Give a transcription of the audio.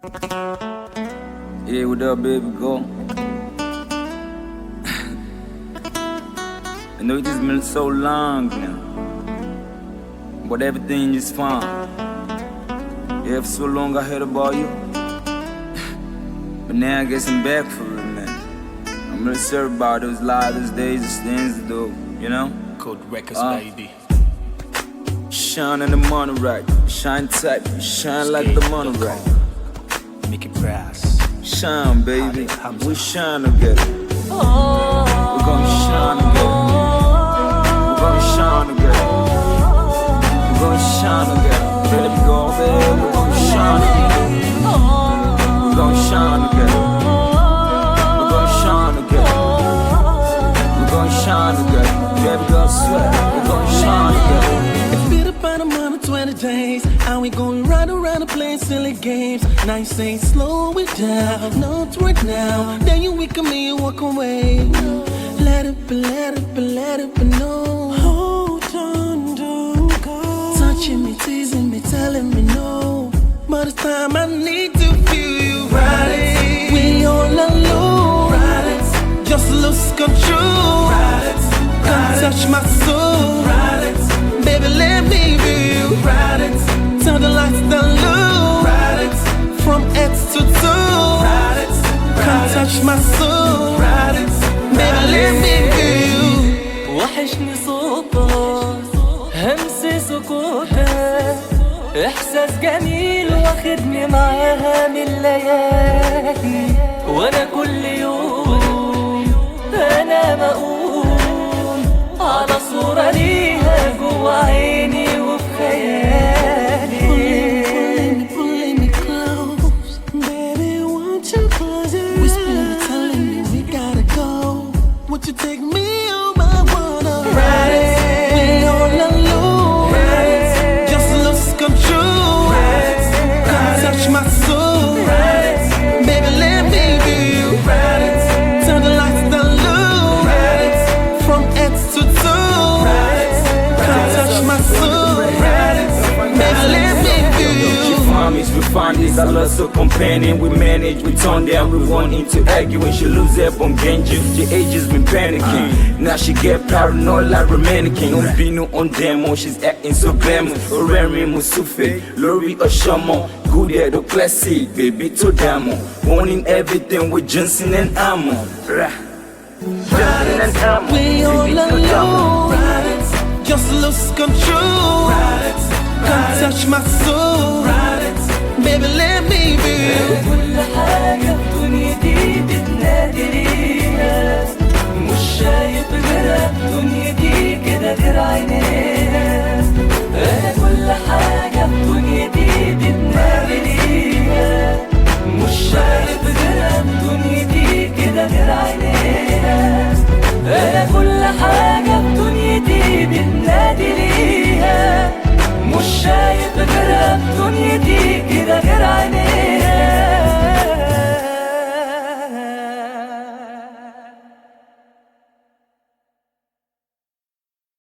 Yeah, what up, baby? Go. I know it has been so long now, but everything is fine. Yeah, for so long I heard about you, but now I guess I'm back for it, man. I'm really sorry about those lives, those days, those things to do, you know? Code Records, baby. Shine in the money right, shine tight, shine like the money right. Make it brass. Shine, baby, Hamza. we shine together. We're gonna shine together. We're gonna shine together. We're gonna shine together. Baby, go there, we're gonna shine together. We're gonna shine together. We're gonna shine together. We're gonna shine together. Baby, go sweat. We're gonna shine together. It's been about a month or 20 days, and we going round around the playing silly games. Now you say slow it down, no it's right now. Then you weak on me and walk away. Let it be, let it be, let it be known. Hold on, don't go. Touching me, teasing me, telling me no. But it's time I need to feel you right it. We all alone, right it. Just lose control, right it. Come touch my soul, right it. Baby, let me feel you, right it. Turn the lights down low, right it. From head to toe, right it. Come touch my soul, right it. Baby, let me feel you. واحشنى صوتها همس سكوتها احساس جميل واخدني معاها من الليالي وانا كل يوم انا مقوم على صورة ليها جوا عيني وفي خيالي. Pulling me close, baby, won't you close it? Whispering, telling me we gotta go. Would you take me on my water? Ride it, we all alone. Ride it, just lose control. Ride it, come touch my soul. Ride it, baby, let me feel you. Ride it, turn the lights down low. Ride it, from head to toe. Ride it, come touch my soul. Ride it, baby, let me feel you. We find this, our love so companion. We manage, we turn down, we run into arguing. She lose up on Genji, the age has been panicking. Now she get paranoid like romanticing. On Bino on demo, she's acting so glamorous. Oremi Musufe, Lori Oshamo. Good at the classic, baby to demo. Wanting everything with Johnson and Amo. Johnson and Amo. We all alone, ride it. Just lose control, ride it. Come touch my soul, ride it. Baby, let me be. كل حاجة في دنيتي بتنادي ليها مش شايف غيرها دنيتي كده غير عينيها. أنا كل حاجة في دنيتي بتنادي ليها مش شايف غيرها دنيتي كده غير عينيها. أنا كل حاجة في دنيتي بتنادي ليها مش شايف غيرها دنيتي